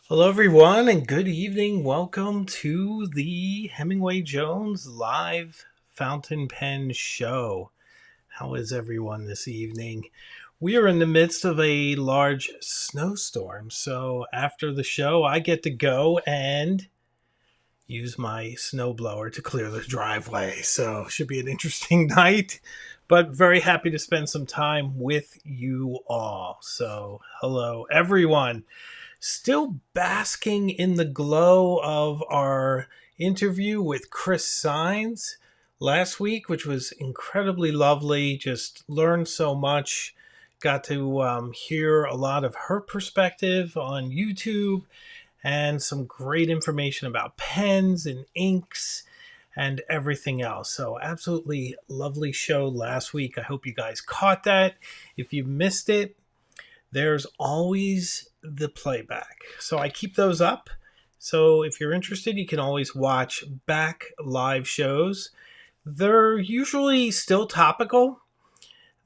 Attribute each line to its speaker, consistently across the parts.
Speaker 1: Hello, everyone, and good evening. Welcome to the Hemingway Jones live fountain pen show. How is everyone this evening? We are in the midst of a large snowstorm, so after the show, I get to go and use my snowblower to clear the driveway. So, should be an interesting night, but very happy to spend some time with you all. So, hello, everyone. Still basking in the glow of our interview with Chris Sines last week, which was incredibly lovely. Just learned so much. Got to hear a lot of her perspective on YouTube and some great information about pens and inks and everything else. So, absolutely lovely show last week. I hope you guys caught that. If you missed it, there's always the playback. So I keep those up. So if you're interested, you can always watch back live shows. They're usually still topical.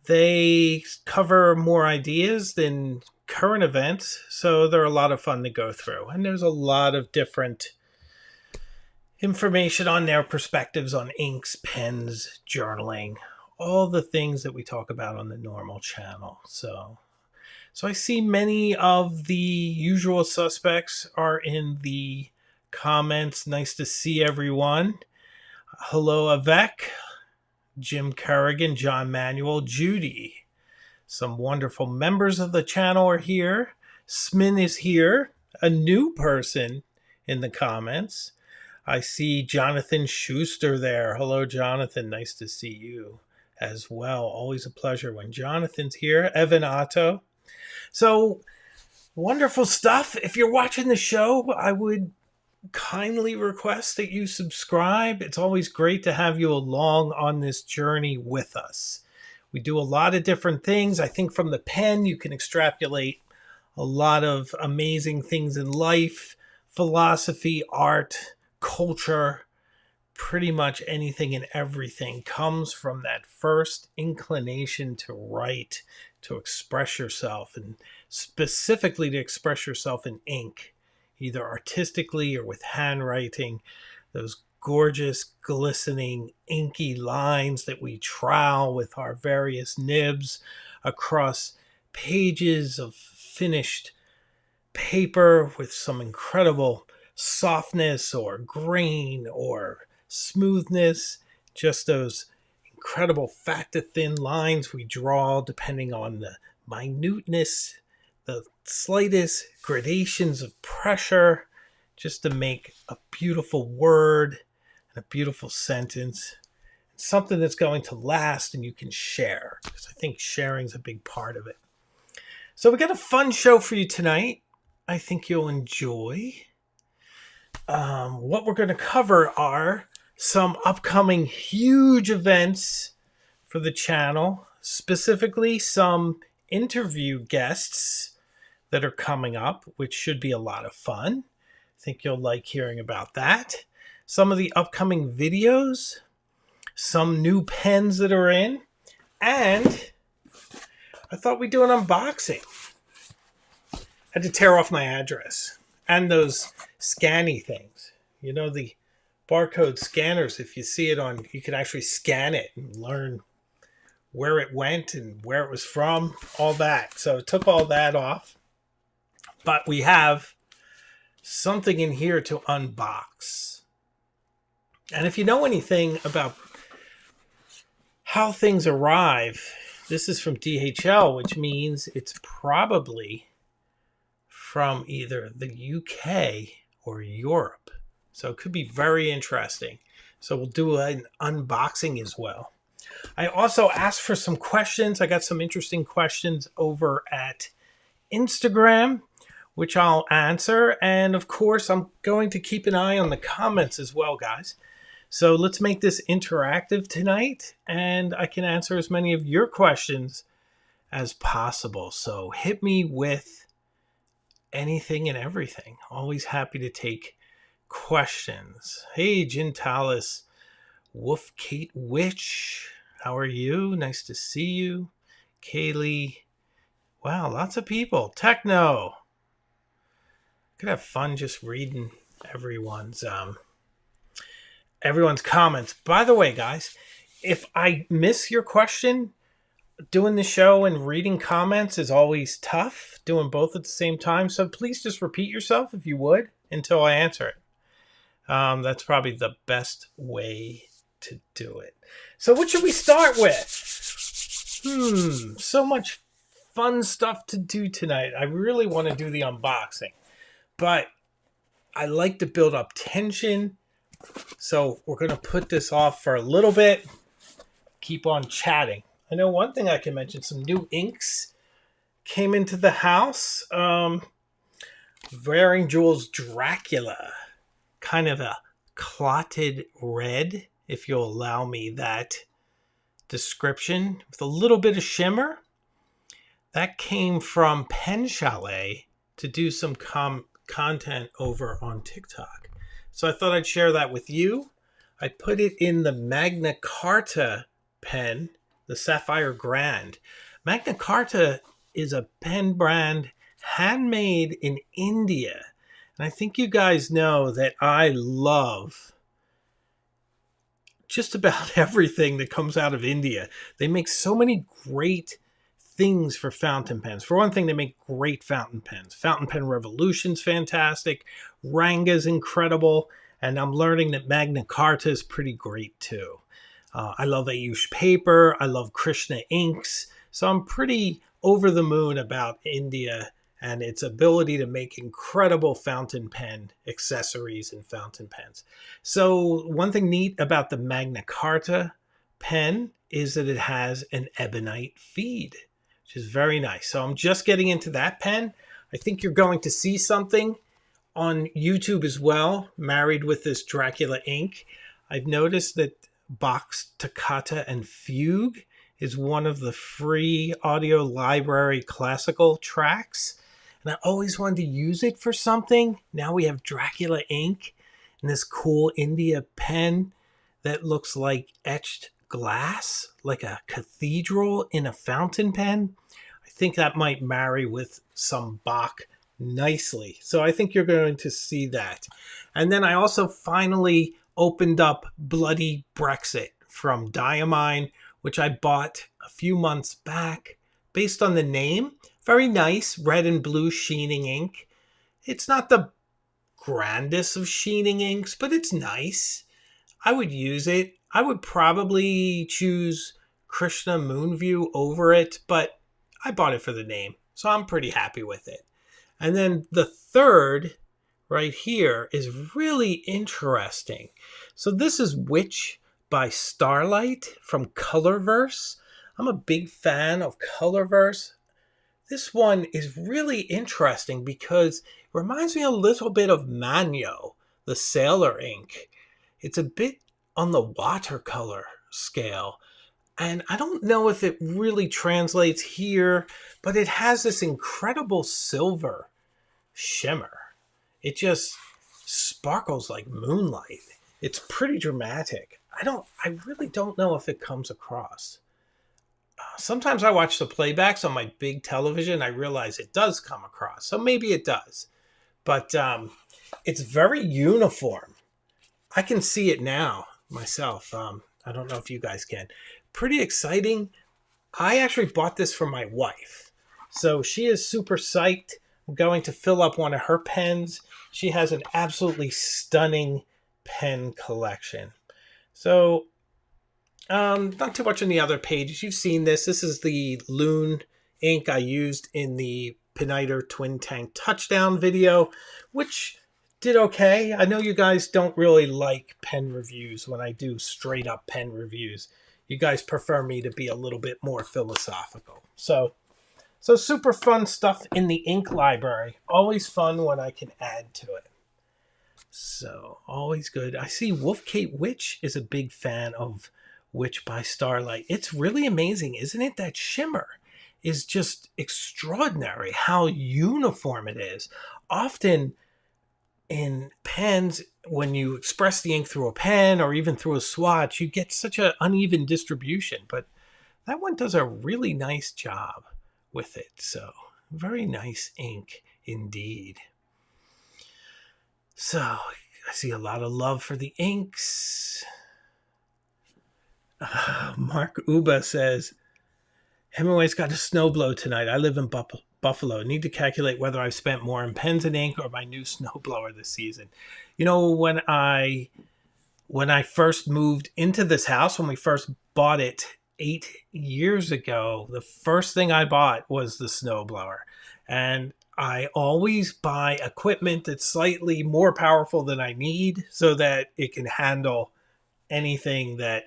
Speaker 1: They cover more ideas than current events, so they're a lot of fun to go through. And there's a lot of different information on their perspectives on inks, pens, journaling, all the things that we talk about on the normal channel. So I see many of the usual suspects are in the comments. Nice to see everyone. Hello, Avec, Jim Kerrigan, John Manuel, Judy. Some wonderful members of the channel are here. Smin is here, a new person in the comments. I see Jonathan Schuster there. Hello, Jonathan. Nice to see you as well. Always a pleasure when Jonathan's here. Evan Otto. So wonderful stuff. If you're watching the show, I would kindly request that you subscribe. It's always great to have you along on this journey with us. We do a lot of different things. I think from the pen, you can extrapolate a lot of amazing things in life, philosophy, art, culture. Pretty much anything and everything comes from that first inclination to write, to express yourself, and specifically to express yourself in ink, either artistically or with handwriting. Those gorgeous, glistening, inky lines that we trowel with our various nibs across pages of finished paper with some incredible softness or grain or smoothness, just those incredible fat to thin lines we draw depending on the minuteness, the slightest gradations of pressure, just to make a beautiful word and a beautiful sentence, something that's going to last and you can share, because I think sharing is a big part of it. So we got a fun show for you tonight. I think you'll enjoy. What we're going to cover are some upcoming huge events for the channel, specifically some interview guests that are coming up, which should be a lot of fun. I think you'll like hearing about that. Some of the upcoming videos, some new pens that are in, and I thought we'd do an unboxing. I had to tear off my address and those scanny things. You know, the barcode scanners, if you see it on, you can actually scan it and learn where it went and where it was from, all that. So it took all that off. But we have something in here to unbox. And if you know anything about how things arrive, this is from DHL, which means it's probably from either the UK or Europe. So it could be very interesting. So we'll do an unboxing as well. I also asked for some questions. I got some interesting questions over at Instagram, which I'll answer. And of course, I'm going to keep an eye on the comments as well, guys. So let's make this interactive tonight, and I can answer as many of your questions as possible. So hit me with anything and everything. Always happy to take questions. Hey, Gintalis, Wolf Kate Witch, how are you? Nice to see you. Kaylee. Wow, lots of people. Techno. Could have fun just reading everyone's everyone's comments. By the way, guys, if I miss your question, doing the show and reading comments is always tough, doing both at the same time. So please just repeat yourself if you would until I answer it. That's probably the best way to do it. So what should we start with? So much fun stuff to do tonight. I really want to do the unboxing, but I like to build up tension. So we're going to put this off for a little bit. Keep on chatting. I know one thing I can mention, some new inks came into the house. Wearing Jewel's Dracula. Kind of a clotted red, if you'll allow me that description, with a little bit of shimmer. That came from Pen Chalet to do some content over on TikTok. So I thought I'd share that with you. I put it in the Magna Carta pen, the Sapphire Grand. Magna Carta is a pen brand handmade in India. And I think you guys know that I love just about everything that comes out of India. They make so many great things for fountain pens. For one thing, they make great fountain pens. Fountain Pen Revolution's fantastic. Ranga's incredible. And I'm learning that Magna Carta is pretty great too. I love Ayush paper. I love Krishna inks. So I'm pretty over the moon about India and its ability to make incredible fountain pen accessories and fountain pens. So one thing neat about the Magna Carta pen is that it has an ebonite feed, which is very nice. So I'm just getting into that pen. I think you're going to see something on YouTube as well, married with this Dracula ink. I've noticed that Box Toccata and Fugue is one of the free audio library classical tracks. And I always wanted to use it for something. Now we have Dracula ink and this cool India pen that looks like etched glass, like a cathedral in a fountain pen. I think that might marry with some Bach nicely. So I think you're going to see that. And then I also finally opened up Bloody Brexit from Diamine, which I bought a few months back based on the name. Very nice red and blue sheening ink. It's not the grandest of sheening inks, but it's nice. I would use it. I would probably choose Krishna Moonview over it, but I bought it for the name, so I'm pretty happy with it. And then the third right here is really interesting. So this is Witch by Starlight from Colorverse. I'm a big fan of Colorverse. This one is really interesting because it reminds me a little bit of Manyo, the Sailor ink. It's a bit on the watercolor scale. And I don't know if it really translates here, but it has this incredible silver shimmer. It just sparkles like moonlight. It's pretty dramatic. I really don't know if it comes across. Sometimes I watch the playbacks on my big television. I realize it does come across. So maybe it does. But it's very uniform. I can see it now myself. I don't know if you guys can. Pretty exciting. I actually bought this for my wife. So she is super psyched. I'm going to fill up one of her pens. She has an absolutely stunning pen collection. So, not too much on the other pages. You've seen this. This is the Loon ink I used in the Piniter Twin Tank Touchdown video, which did okay. I know you guys don't really like pen reviews when I do straight up pen reviews. You guys prefer me to be a little bit more philosophical. So super fun stuff in the ink library. Always fun when I can add to it. So always good. I see Wolfgate Witch is a big fan of Witch by Starlight. It's really amazing, isn't it? That shimmer is just extraordinary how uniform it is. Often in pens, when you express the ink through a pen or even through a swatch, you get such an uneven distribution. But that one does a really nice job with it. So very nice ink indeed. So I see a lot of love for the inks. Mark Uba says, Hemingway's got a snowblow tonight. I live in Buffalo. Need to calculate whether I've spent more on pens and ink or my new snowblower this season. You know, when I first moved into this house, when we first bought it 8 years ago, the first thing I bought was the snowblower. And I always buy equipment that's slightly more powerful than I need so that it can handle anything that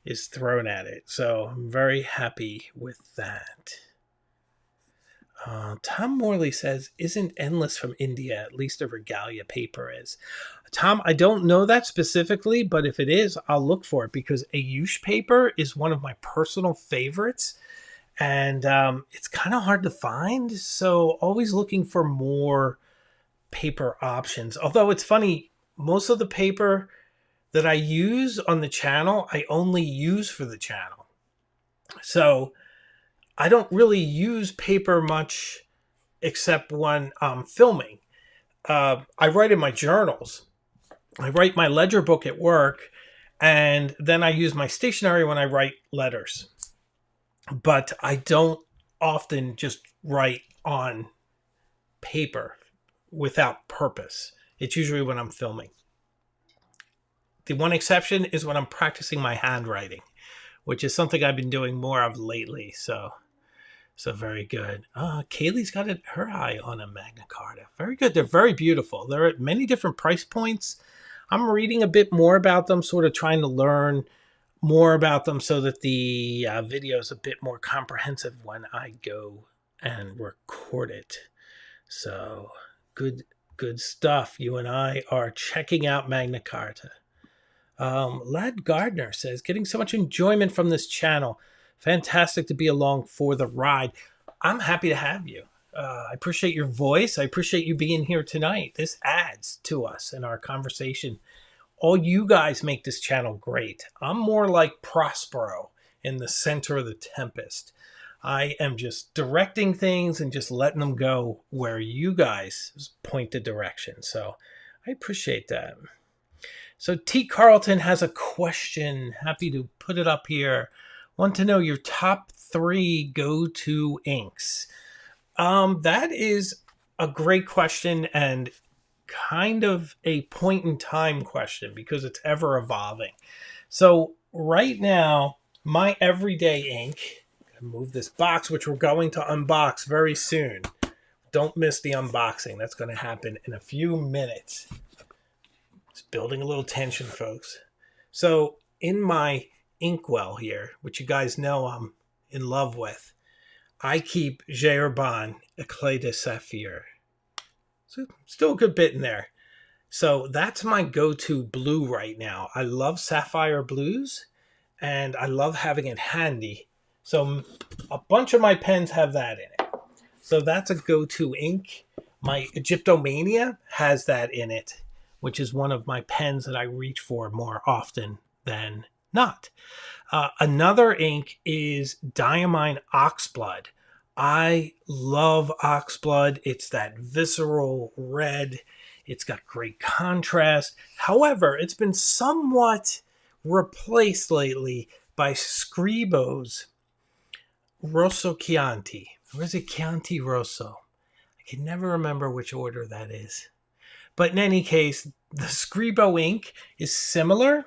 Speaker 1: is thrown at it. So I'm very happy with that. Tom Morley says, isn't Endless from India at least a regalia paper is? Tom, I don't know that specifically, but if it is, I'll look for it because Ayush paper is one of my personal favorites. And it's kind of hard to find. So always looking for more paper options. Although it's funny, most of the paper that I use on the channel, I only use for the channel. So I don't really use paper much except when I'm filming. I write in my journals. I write my ledger book at work, and then I use my stationery when I write letters. But I don't often just write on paper without purpose. It's usually when I'm filming. The one exception is when I'm practicing my handwriting, which is something I've been doing more of lately. So very good. Kaylee's got her eye on a Magna Carta. Very good. They're very beautiful. They're at many different price points. I'm reading a bit more about them, sort of trying to learn more about them so that the video is a bit more comprehensive when I go and record it. So good stuff. You and I are checking out Magna Carta. Lad Gardner says, getting so much enjoyment from this channel. Fantastic to be along for the ride. I'm happy to have you. I appreciate your voice. I appreciate you being here tonight. This adds to us in our conversation. All you guys make this channel great. I'm more like Prospero in the center of the tempest. I am just directing things and just letting them go where you guys point the direction. So I appreciate that. So T. Carlton has a question. Happy to put it up here. Want to know your top 3 go-to inks. That is a great question and kind of a point in time question because it's ever evolving. So right now, my everyday ink, move this box, which we're going to unbox very soon. Don't miss the unboxing. That's going to happen in a few minutes. It's building a little tension, folks. So in my inkwell here, which you guys know I'm in love with, I keep J. Urban Eclat de Saphir. So still a good bit in there. So that's my go-to blue right now. I love sapphire blues, and I love having it handy. So a bunch of my pens have that in it. So that's a go-to ink. My Egyptomania has that in it, which is one of my pens that I reach for more often than not. Another ink is Diamine Oxblood. I love Oxblood. It's that visceral red. It's got great contrast. However, it's been somewhat replaced lately by Scribo's Rosso Chianti. Or is it Chianti Rosso? I can never remember which order that is. But in any case, the Scribo ink is similar,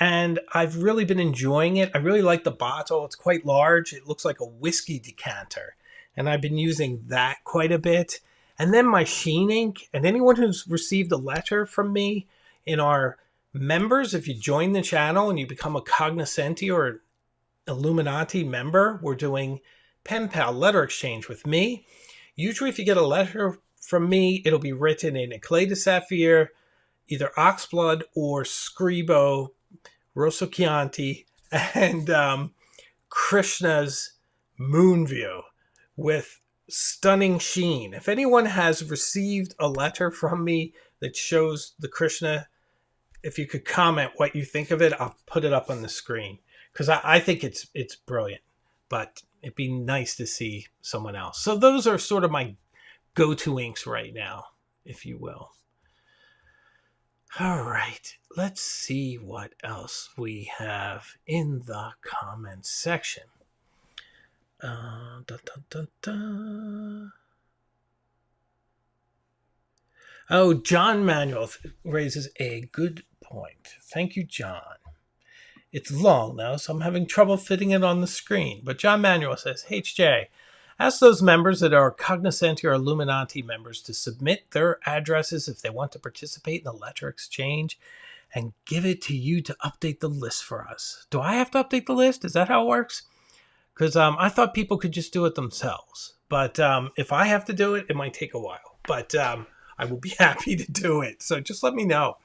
Speaker 1: and I've really been enjoying it. I really like the bottle. It's quite large. It looks like a whiskey decanter. And I've been using that quite a bit. And then my Sheen ink. And anyone who's received a letter from me in our members, if you join the channel and you become a Cognoscenti or Illuminati member, we're doing pen pal letter exchange with me. Usually if you get a letter from me, it'll be written in Eclat de Saphir, either Oxblood or Scribo, Rosso Chianti, and Krishna's Moonview with stunning sheen. If anyone has received a letter from me that shows the Krishna, if you could comment what you think of it, I'll put it up on the screen because I think it's brilliant. But it'd be nice to see someone else. So those are sort of my go-to inks right now, if you will. All right, let's see what else we have in the comments section. Dun, dun, dun, dun. Oh, John Manuel raises a good point. Thank you, John. It's long now, so I'm having trouble fitting it on the screen. But John Manuel says, HJ, ask those members that are Cognoscenti or Illuminati members to submit their addresses if they want to participate in the letter exchange and give it to you to update the list for us. Do I have to update the list? Is that how it works? Because I thought people could just do it themselves. But if I have to do it, it might take a while. But I will be happy to do it. So just let me know.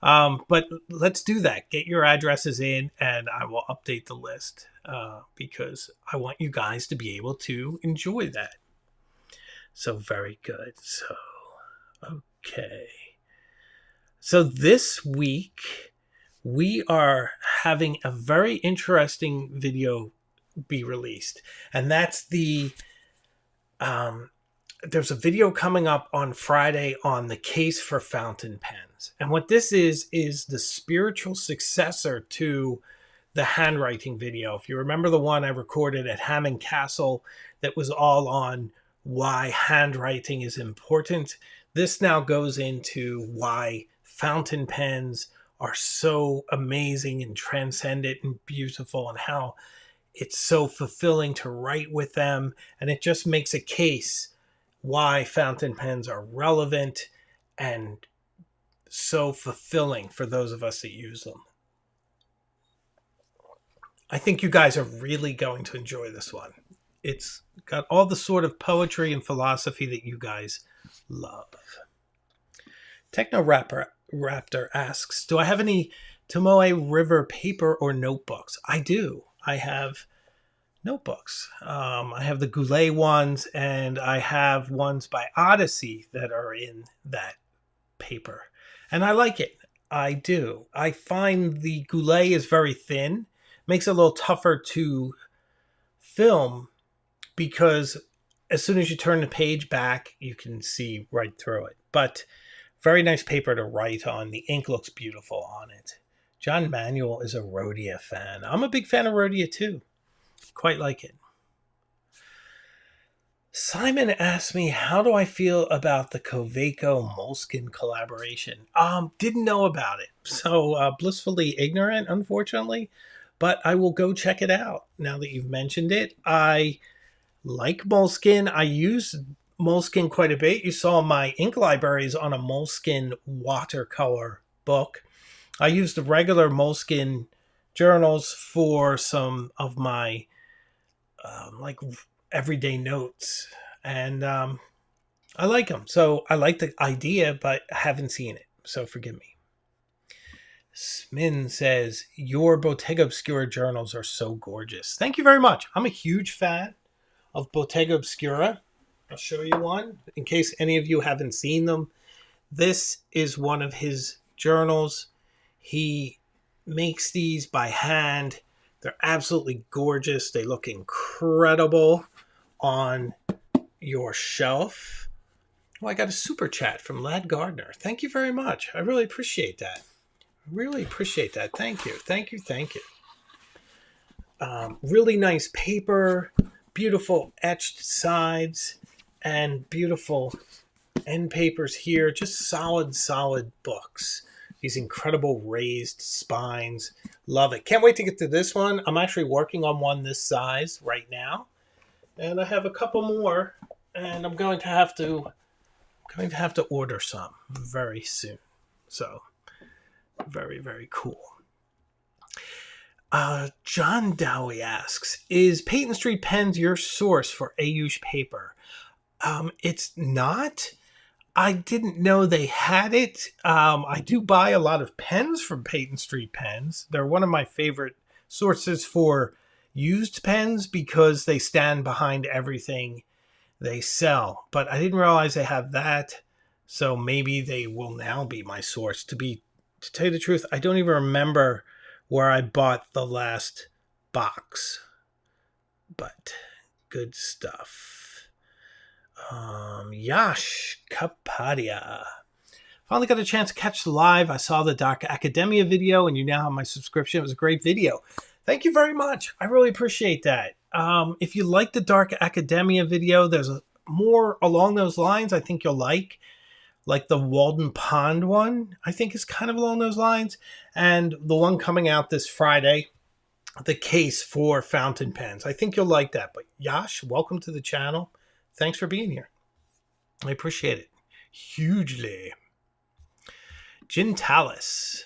Speaker 1: But let's do that. Get your addresses in and I will update the list because I want you guys to be able to enjoy that. So very good. So, okay. So this week we are having a very interesting video be released. And that's there's a video coming up on Friday on the case for fountain pens. And what this is the spiritual successor to the handwriting video. If you remember the one I recorded at Hammond Castle that was all on why handwriting is important, this now goes into why fountain pens are so amazing and transcendent and beautiful and how it's so fulfilling to write with them. And it just makes a case why fountain pens are relevant and so fulfilling for those of us that use them. I think you guys are really going to enjoy this one. It's got all the sort of poetry and philosophy that you guys love. Techno Raptor asks, do I have any Tomoe River paper or notebooks? I do. I have notebooks. I have the Goulet ones and I have ones by Odyssey that are in that paper. And I like it. I do. I find the Goulet is very thin. Makes it a little tougher to film because as soon as you turn the page back, you can see right through it. But very nice paper to write on. The ink looks beautiful on it. John Manuel is a Rhodia fan. I'm a big fan of Rhodia too. Quite like it. Simon asked me, how do I feel about the Coveco Moleskine collaboration? Didn't know about it. So blissfully ignorant, unfortunately. But I will go check it out now that you've mentioned it. I like Moleskine. I use Moleskine quite a bit. You saw my ink libraries on a Moleskine watercolor book. I use the regular Moleskine journals for some of my like everyday notes. And I like them. So I like the idea, but I haven't seen it. So forgive me. Smin says, your Bottega Obscura journals are so gorgeous. Thank you very much. I'm a huge fan of Bottega Obscura. I'll show you one in case any of you haven't seen them. This is one of his journals. He makes these by hand. They're absolutely gorgeous. They look incredible on your shelf. Oh, I got a super chat from Lad Gardner. Thank you very much. I really appreciate that. Really appreciate that. Thank you. Thank you. Thank you. Really nice paper, beautiful etched sides, and beautiful end papers here. Just solid books. These incredible raised spines. Love it. Can't wait to get to this one. I'm actually working on one this size right now. And I have a couple more. And I'm going to have to order some very soon. So very, very cool. John Dowie asks, is Peyton Street Pens your source for Ayush paper? It's not. I didn't know they had it. I do buy a lot of pens from Peyton Street Pens. They're one of my favorite sources for used pens because they stand behind everything they sell. But I didn't realize they have that. So maybe they will now be my source. To tell you the truth, I don't even remember where I bought the last box. But good stuff. Yash Kapadia. finally got a chance to catch the live. I saw the Dark Academia video, and you now have my subscription. It was a great video. Thank you very much. I really appreciate that. If you like the Dark Academia video, there's more along those lines I think you'll like the Walden Pond one, I think is kind of along those lines. And the one coming out this Friday, the case for fountain pens. I think you'll like that. But Yash, welcome to the channel. Thanks for being here. I appreciate it hugely. Jin Tallis,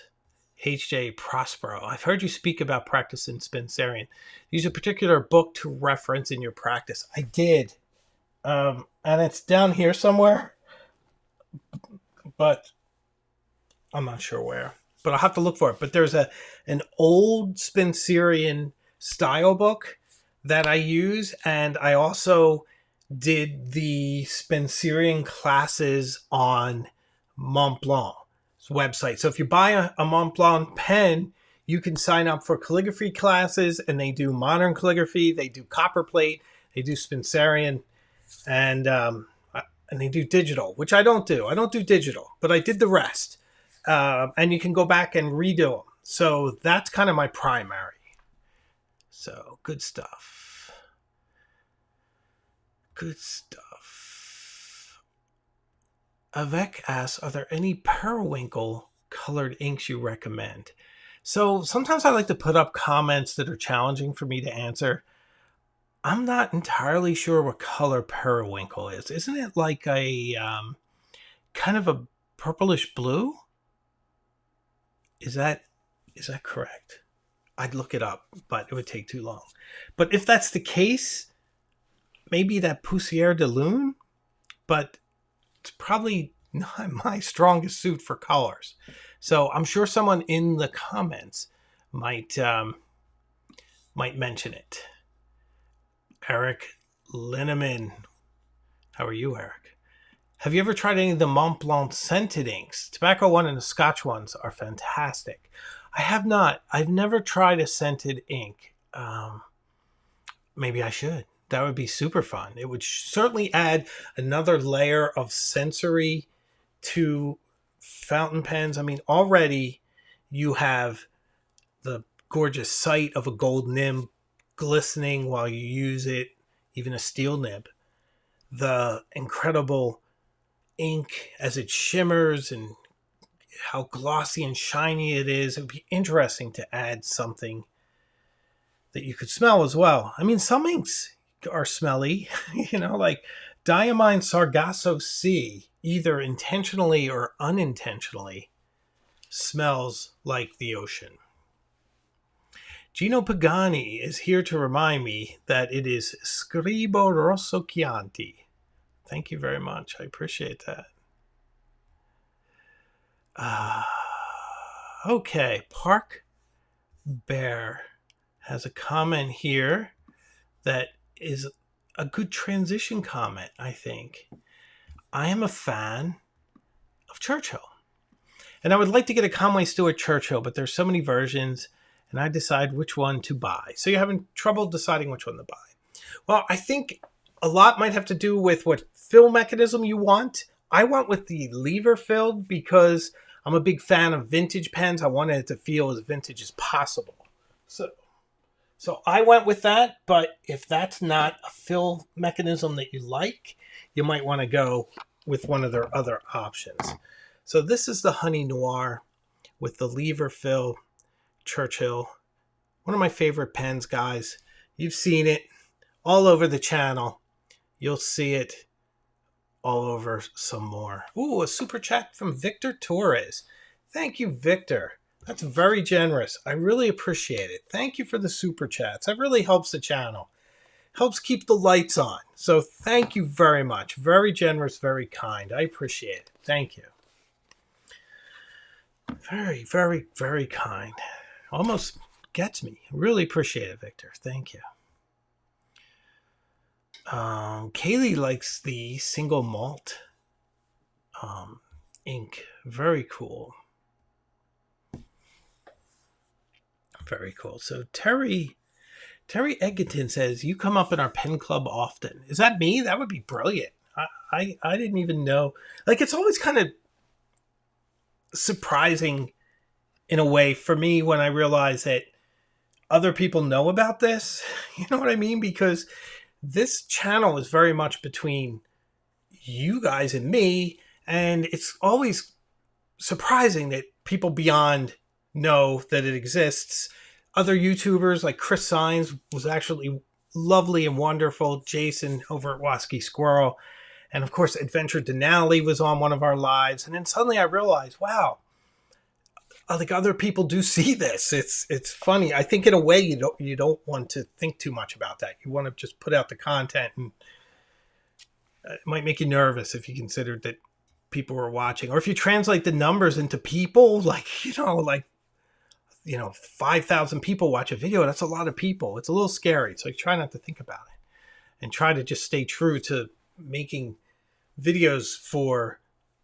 Speaker 1: H.J. Prospero. I've heard you speak about practicing Spencerian. Use a particular book to reference in your practice. I did. And it's down here somewhere, but I'm not sure where. But I'll have to look for it. But there's an old Spencerian style book that I use, and I also did the Spencerian classes on Montblanc's website. So if you buy a Montblanc pen, you can sign up for calligraphy classes, and they do modern calligraphy, they do copperplate, they do Spencerian, and they do digital, which I don't do. I don't do digital, but I did the rest. And you can go back and redo them. So that's kind of my primary. So good stuff. Good stuff. Avec asks, are there any periwinkle colored inks you recommend? So sometimes I like to put up comments that are challenging for me to answer. I'm not entirely sure what color periwinkle is. Isn't it like a kind of a purplish blue? Is that correct? I'd look it up, but it would take too long. But if that's the case, maybe that Poussière de Lune, but it's probably not my strongest suit for colors. So I'm sure someone in the comments might mention it. Eric Linneman. How are you, Eric? Have you ever tried any of the Montblanc scented inks? Tobacco one and the Scotch ones are fantastic. I have not. I've never tried a scented ink. Maybe I should. That would be super fun. It would certainly add another layer of sensory to fountain pens. I mean, already you have the gorgeous sight of a gold nib glistening while you use it, even a steel nib. The incredible ink as it shimmers and how glossy and shiny it is. It would be interesting to add something that you could smell as well. I mean, some inks are smelly, like Diamine Sargasso Sea, either intentionally or unintentionally, smells like the ocean. Gino Pagani is here to remind me that it is Scribo Rosso Chianti. Thank you very much. I appreciate that. Okay, Park Bear has a comment here that is a good transition comment, I think. I am a fan of Churchill. And I would like to get a Conway Stewart Churchill, but there's so many versions, and I decide which one to buy. So you're having trouble deciding which one to buy. Well, I think a lot might have to do with what fill mechanism you want. I went with the lever filled because I'm a big fan of vintage pens. I wanted it to feel as vintage as possible. So I went with that, but if that's not a fill mechanism that you like, you might want to go with one of their other options. So this is the Honey Noir with the lever fill Churchill. One of my favorite pens, guys. You've seen it all over the channel. You'll see it all over some more. Ooh, a super chat from Victor Torres. Thank you, Victor. That's very generous. I really appreciate it. Thank you for the super chats. That really helps the channel. Helps keep the lights on. So thank you very much. Very generous, very kind. I appreciate it. Thank you. Very, very, very kind. Almost gets me. Really appreciate it, Victor. Thank you. Kaylee likes the single malt ink. Very cool. Very cool. So Terry Egginton says, you come up in our pen club often. Is that me? That would be brilliant. I didn't even know. Like, it's always kind of surprising in a way for me when I realized that other people know about this. You know what I mean? Because this channel is very much between you guys and me, and it's always surprising that people beyond know that it exists. Other YouTubers like Chris Signs was actually lovely and wonderful. Jason over at Wasky Squirrel. And of course, Adventure Denali was on one of our lives. And then suddenly I realized, wow, like other people do see this. It's funny. I think in a way you don't want to think too much about that. You want to just put out the content, and it might make you nervous if you considered that people were watching, or if you translate the numbers into people, like 5,000 people watch a video. That's a lot of people. It's a little scary. So I try not to think about it and try to just stay true to making videos for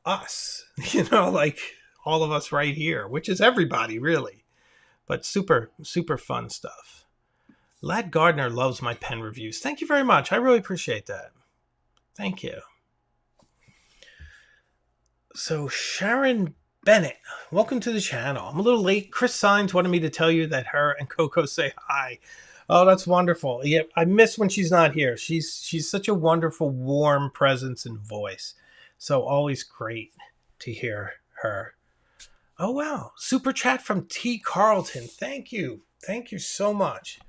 Speaker 1: us, like all of us right here, which is everybody really, but super, super fun stuff. Lad Gardner loves my pen reviews. Thank you very much. I really appreciate that. Thank you. So Sharon Bennett, welcome to the channel. I'm a little late. Chris Signs wanted me to tell you that her and Coco say hi. Oh, that's wonderful. Yeah, I miss when she's not here. She's such a wonderful, warm presence and voice. So always great to hear her. Oh, wow. Super chat from T. Carlton. Thank you. Thank you so much.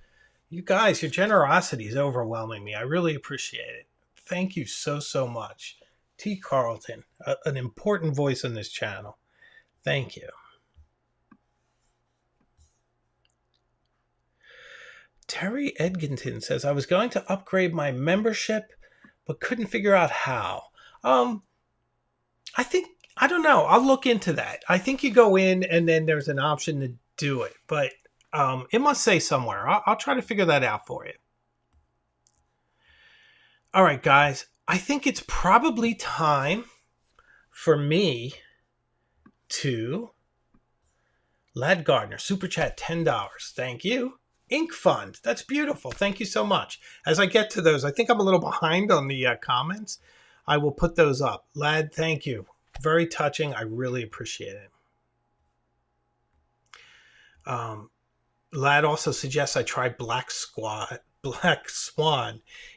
Speaker 1: You guys, your generosity is overwhelming me. I really appreciate it. Thank you so, so much. T. Carlton, an important voice on this channel. Thank you. Terry Edginton says, I was going to upgrade my membership, but couldn't figure out how. I don't know. I'll look into that. I think you go in and then there's an option to do it, but it must say somewhere. I'll try to figure that out for you. All right, guys. I think it's probably time for me to Lad Gardner, Super Chat, $10. Thank you. Ink Fund. That's beautiful. Thank you so much. As I get to those, I think I'm a little behind on the comments. I will put those up. Lad, thank you. Very touching. I really appreciate it. Lad also suggests I try Black Swan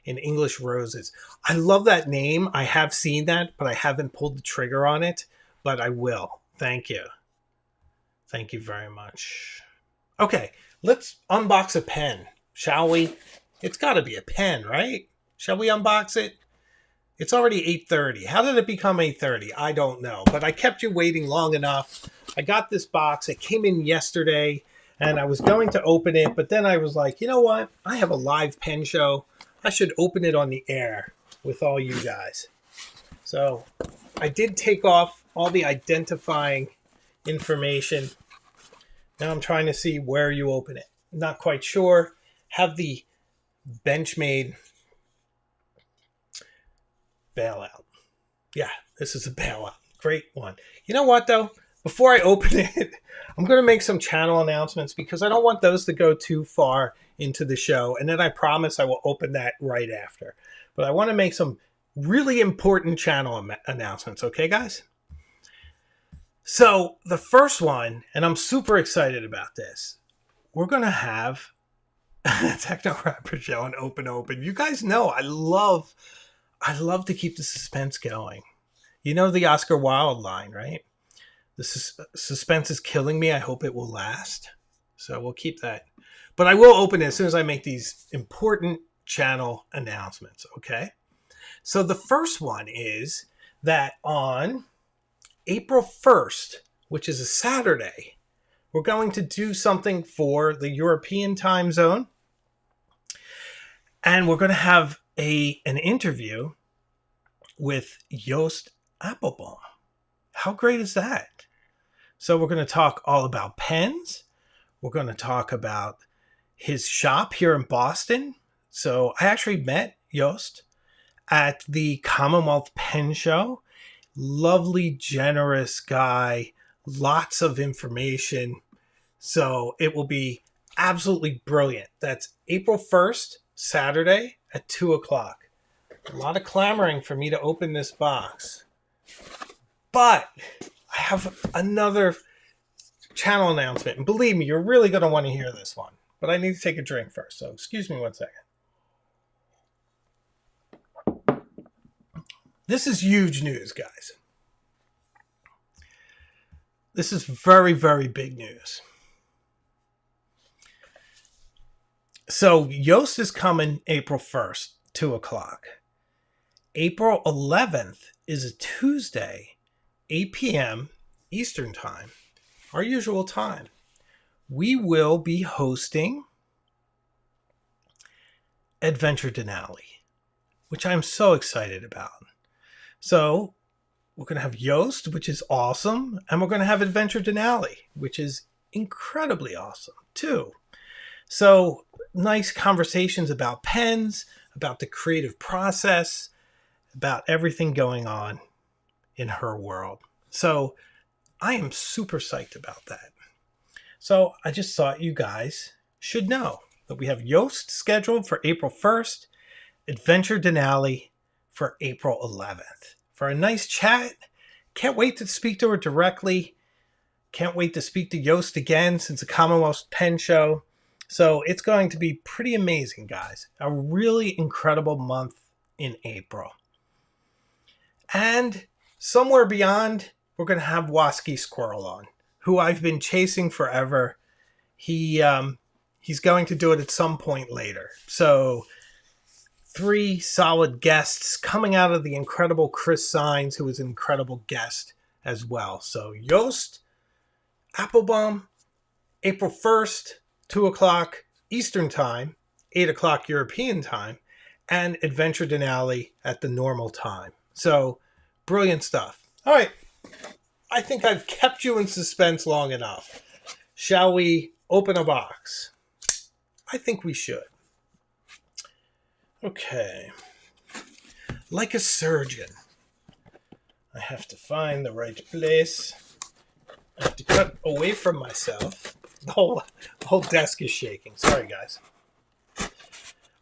Speaker 1: in English Roses. I love that name. I have seen that, but I haven't pulled the trigger on it. But I will. Thank you. Thank you very much. Okay, let's unbox a pen, shall we? It's got to be a pen, right? Shall we unbox it? It's already 8:30. How did it become 8:30? I don't know, but I kept you waiting long enough. I got this box. It came in yesterday, and I was going to open it, but then I was like, you know what? I have a live pen show. I should open it on the air with all you guys. So I did take off all the identifying information. Now I'm trying to see where you open it. Not quite sure. Have the Benchmade bailout. Yeah, this is a bailout. Great one. You know what, though? Before I open it, I'm going to make some channel announcements because I don't want those to go too far into the show. And then I promise I will open that right after. But I want to make some really important channel announcements. Okay, guys? So the first one, and I'm super excited about this, we're going to have Techno Rapper Show and Open. You guys know I love to keep the suspense going. You know the Oscar Wilde line, right? The suspense is killing me. I hope it will last. So we'll keep that. But I will open it as soon as I make these important channel announcements, okay? So the first one is that on April 1st, which is a Saturday, we're going to do something for the European time zone. And we're going to have an interview with Joost Appelbaum. How great is that? So we're going to talk all about pens. We're going to talk about his shop here in Boston. So I actually met Joost at the Commonwealth Pen Show. Lovely, generous guy. Lots of information. So it will be absolutely brilliant. That's April 1st, Saturday at 2 o'clock. A lot of clamoring for me to open this box. But I have another channel announcement. And believe me, you're really going to want to hear this one. But I need to take a drink first, so excuse me one second. This is huge news, guys. This is very, very big news. So Yoast is coming April 1st, 2 o'clock. April 11th is a Tuesday, 8 p.m. Eastern Time, our usual time. We will be hosting Adventure Denali, which I'm so excited about. So we're going to have Yoast, which is awesome, and we're going to have Adventure Denali, which is incredibly awesome too. So nice conversations about pens, about the creative process, about everything going on in her world. So I am super psyched about that. So I just thought you guys should know that we have Yoast scheduled for April 1st, Adventure Denali for April 11th. For a nice chat. Can't wait to speak to her directly. Can't wait to speak to Yoast again since the Commonwealth Pen Show. So it's going to be pretty amazing, guys. A really incredible month in April. And somewhere beyond, we're going to have Wasky Squirrel on, who I've been chasing forever. He's going to do it at some point later. So 3 solid guests coming out of the incredible Chris Sines, who is an incredible guest as well. So Yoast, Applebaum, April 1st, 2 o'clock Eastern Time, 8 o'clock European Time, and Adventure Denali at the normal time. So, brilliant stuff. All right. I think I've kept you in suspense long enough. Shall we open a box? I think we should. Okay. Like a surgeon, I have to find the right place. I have to cut away from myself. The whole desk is shaking. Sorry, guys.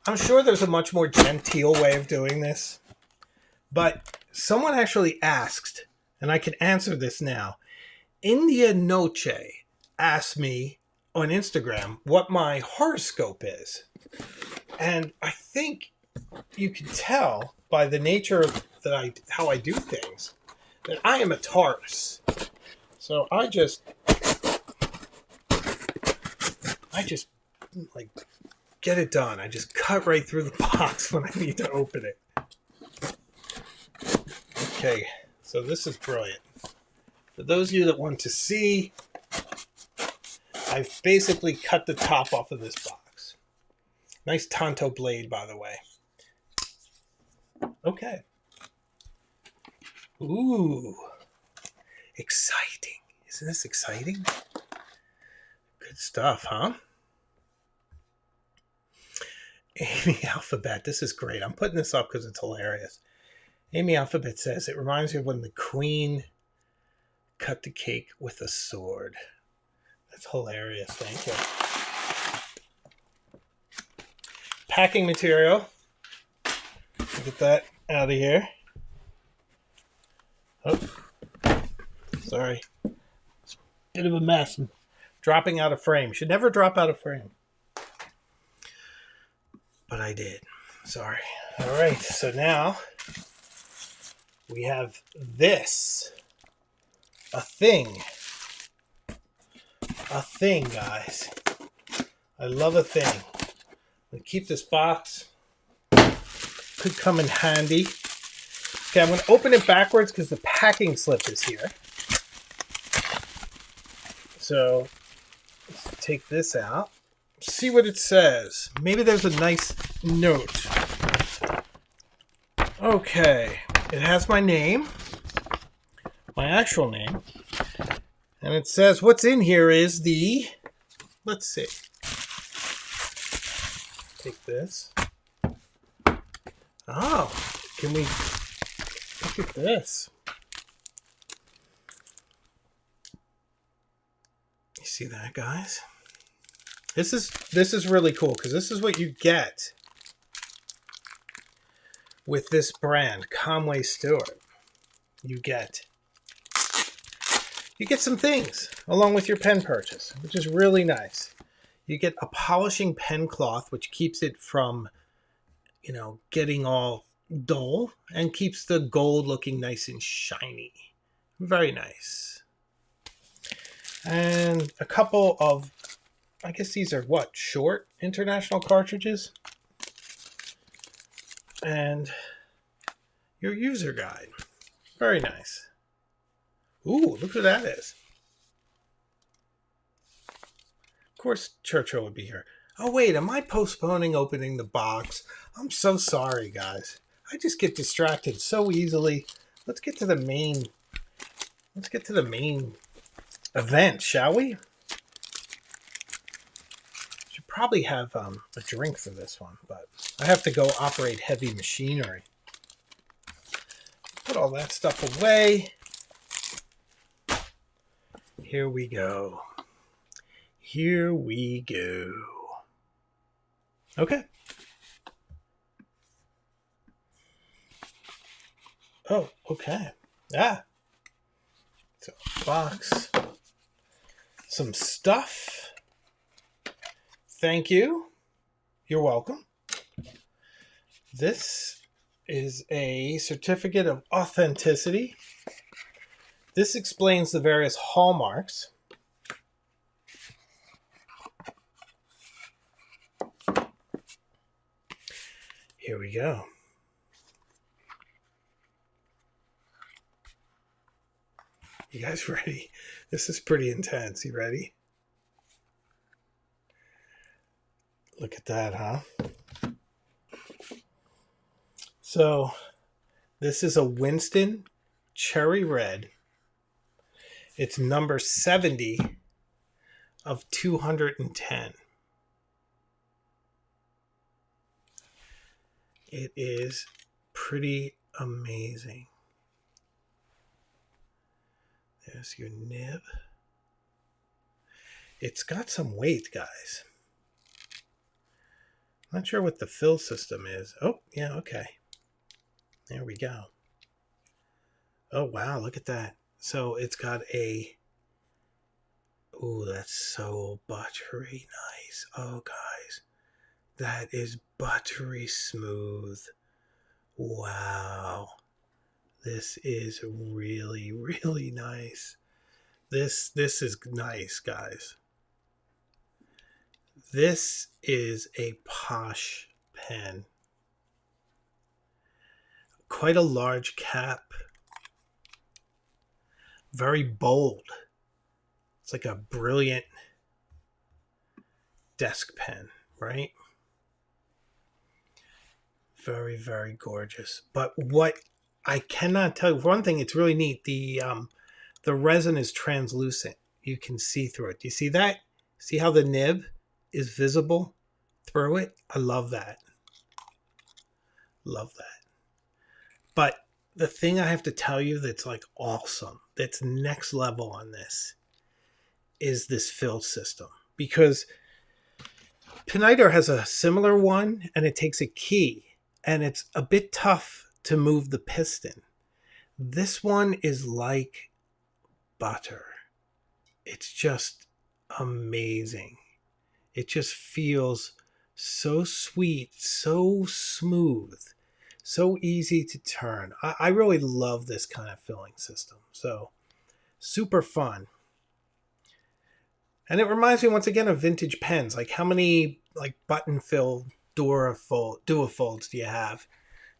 Speaker 1: I'm sure there's a much more genteel way of doing this. But someone actually asked, and I can answer this now. India Noche asked me on Instagram what my horoscope is. And I think you can tell by the nature of how I do things that I am a Taurus. So I just like get it done. I just cut right through the box when I need to open it. Okay, so this is brilliant. For those of you that want to see, I've basically cut the top off of this box. Nice Tonto blade, by the way. Okay. Ooh. Exciting. Isn't this exciting? Good stuff, huh? Amy Alphabet. This is great. I'm putting this up because it's hilarious. Amy Alphabet says, it reminds me of when the Queen cut the cake with a sword. That's hilarious. Thank you. Packing material. Get that out of here. Oh, sorry. It's a bit of a mess. I'm dropping out of frame. Should never drop out of frame. But I did. Sorry. All right. So now we have this. A thing. A thing, guys. I love a thing. I'm going to keep this box. Could come in handy. Okay, I'm going to open it backwards because the packing slip is here. So, let's take this out. See what it says. Maybe there's a nice note. Okay, it has my name. My actual name. And it says what's in here is the... Let's see. Take this. Oh, can we look at this? You see that, guys? This is really cool because this is what you get with this brand, Conway Stewart. You get you get some things along with your pen purchase, which is really nice. You get a polishing pen cloth, which keeps it from, getting all dull and keeps the gold looking nice and shiny. Very nice. And a couple of, I guess these are short international cartridges. And your user guide. Very nice. Ooh, look who that is. Of course, Churchill would be here. Oh, wait, am I postponing opening the box? I'm so sorry, guys. I just get distracted so easily. Let's get to the main event, shall we? Should probably have a drink for this one, but I have to go operate heavy machinery. Put all that stuff away. Here we go. Here we go. Okay. Oh, okay. So, box. Some stuff. Thank you. You're welcome. This is a certificate of authenticity. This explains the various hallmarks. Here we go. You guys ready? This is pretty intense. You ready? Look at that, huh? So, this is a Winston Cherry Red. It's number 70 of 210. It is pretty amazing. There's your nib. It's got some weight, guys. Not sure what the fill system is. Oh, yeah, okay. There we go. Oh, wow, look at that. So it's got a... Ooh, that's so buttery nice. Oh, guys. That is buttery smooth. Wow. This is really, really nice. This is nice, guys. This is a posh pen. Quite a large cap. Very bold. It's like a brilliant desk pen, right? Very, very gorgeous. But what I cannot tell you, for one thing, it's really neat. The resin is translucent. You can see through it. Do you see that? See how the nib is visible through it? I love that. Love that. But the thing I have to tell you that's like awesome, that's next level on this, is this fill system. Because Pineider has a similar one, and it takes a key, and it's a bit tough to move the piston. This one is like butter. It's just amazing. It just feels so sweet, so smooth, so easy to turn. I really love this kind of filling system. So super fun. And it reminds me once again of vintage pens. Like how many like button fill Duofolds do you have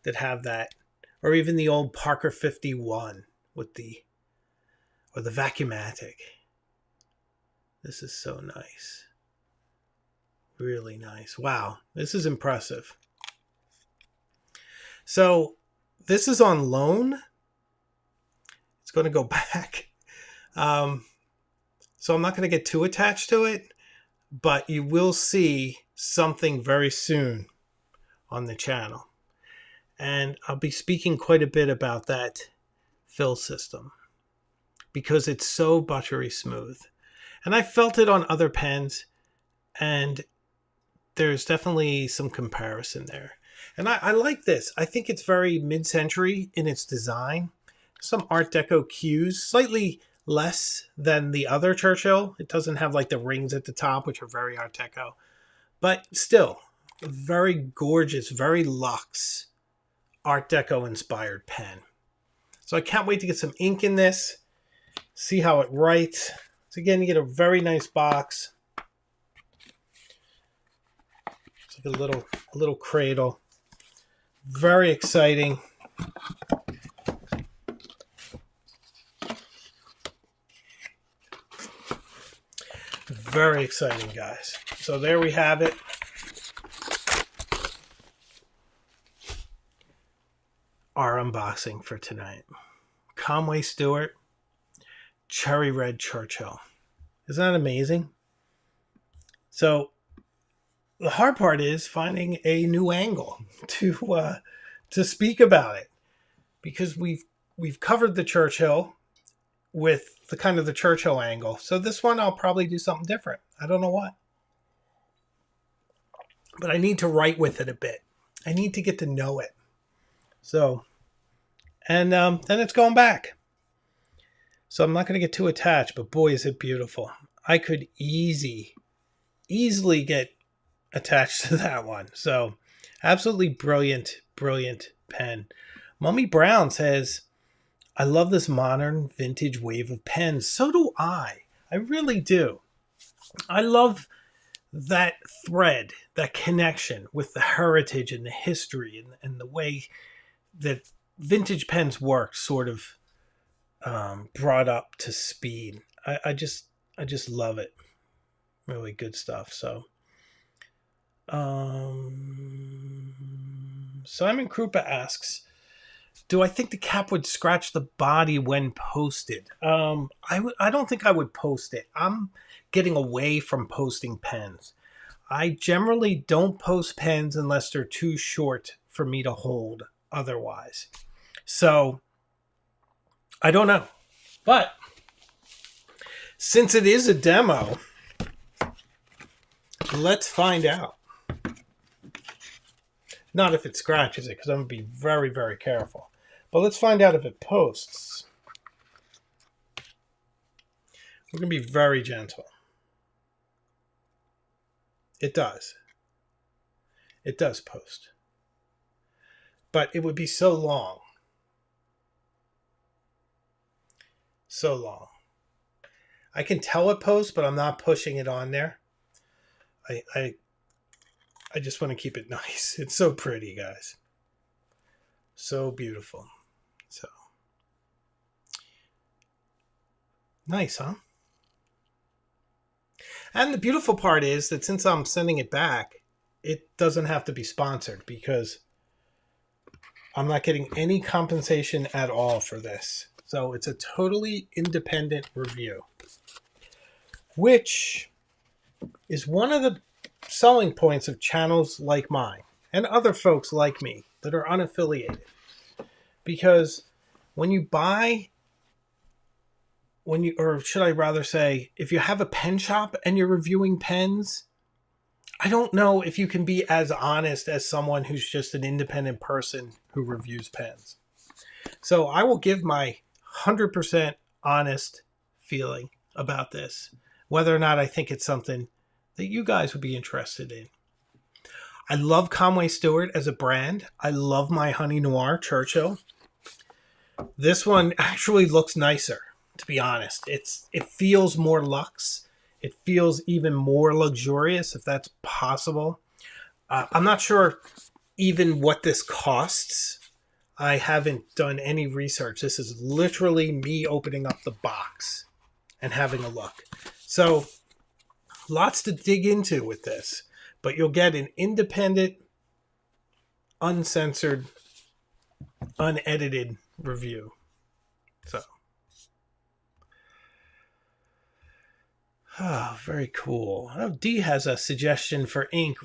Speaker 1: that have that? Or even the old Parker 51 with the Vacuumatic. This is so nice. Really nice. Wow, this is impressive. So this is on loan. It's going to go back. So I'm not going to get too attached to it, but you will see something very soon on the channel. And I'll be speaking quite a bit about that fill system because it's so buttery smooth. And I felt it on other pens, and there's definitely some comparison there. And I like this. I think it's very mid-century in its design. Some Art Deco cues, slightly less than the other Churchill. It doesn't have like the rings at the top, which are very Art Deco, but still very gorgeous, very luxe Art Deco inspired pen. So I can't wait to get some ink in this, see how it writes. So again, you get a very nice box. It's like a little cradle. Very exciting. Very exciting, guys. So there we have it. Our unboxing for tonight. Conway Stewart, Cherry Red Churchill. Isn't that amazing? So the hard part is finding a new angle to speak about it, because we've covered the Churchill with the kind of the Churchill angle. So this one I'll probably do something different. I don't know what. But I need to write with it a bit. I need to get to know it. So, and then it's going back. So I'm not going to get too attached, but boy, is it beautiful. I could easily get attached to that one. So absolutely brilliant, brilliant pen. Mummy Brown says, I love this modern vintage wave of pens. So do I. I really do. I love that thread, that connection with the heritage and the history and the way that vintage pens work, sort of brought up to speed. I just love it. Really good stuff. So Simon Krupa asks, do I think the cap would scratch the body when posted? I don't think I would post it. I'm getting away from posting pens. I generally don't post pens unless they're too short for me to hold otherwise. So I don't know. But since it is a demo, let's find out. Not if it scratches it, because I'm going to be very, very careful. But let's find out if it posts. We're going to be very gentle. It does. It does post. But it would be so long. So long. I can tell it posts, but I'm not pushing it on there. I just want to keep it nice. It's so pretty, guys. So beautiful. So nice, huh? And the beautiful part is that since I'm sending it back, it doesn't have to be sponsored, because I'm not getting any compensation at all for this. So it's a totally independent review, which is one of the selling points of channels like mine and other folks like me that are unaffiliated. Because when you buy, or should I rather say, if you have a pen shop and you're reviewing pens, I don't know if you can be as honest as someone who's just an independent person who reviews pens. So I will give my 100% honest feeling about this, whether or not I think it's something that you guys would be interested in. I love Conway Stewart as a brand. I love my Honey Noir Churchill. This one actually looks nicer, to be honest. It feels more luxe. It feels even more luxurious, if that's possible. I'm not sure even what this costs. I haven't done any research. This is literally me opening up the box and having a look. So lots to dig into with this, but you'll get an independent, uncensored, unedited review. So, very cool. Oh, D has a suggestion for ink.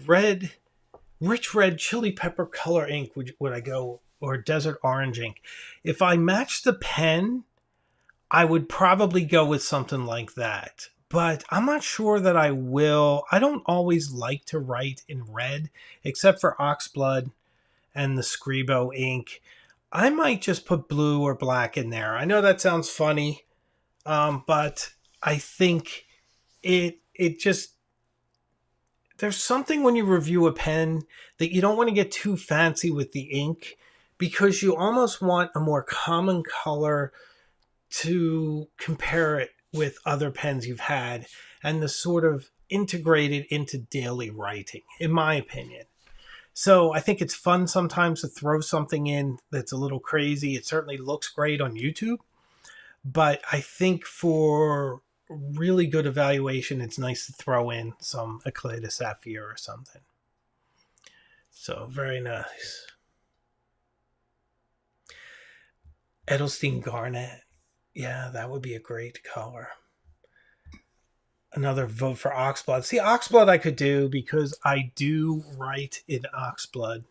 Speaker 1: Rich red chili pepper color ink. Would I go, or desert orange ink? If I match the pen, I would probably go with something like that. But I'm not sure that I will. I don't always like to write in red, except for Oxblood and the Scribo ink. I might just put blue or black in there. I know that sounds funny. But I think it just, there's something when you review a pen that you don't want to get too fancy with the ink, because you almost want a more common color to compare it with other pens you've had and to sort of integrate it into daily writing, in my opinion. So I think it's fun sometimes to throw something in that's a little crazy. It certainly looks great on YouTube, but I think for really good evaluation, it's nice to throw in some Eclat de Saphir or something. So very nice. Edelstein Garnet. Yeah, that would be a great color. Another vote for Oxblood. See, Oxblood I could do because I do write in Oxblood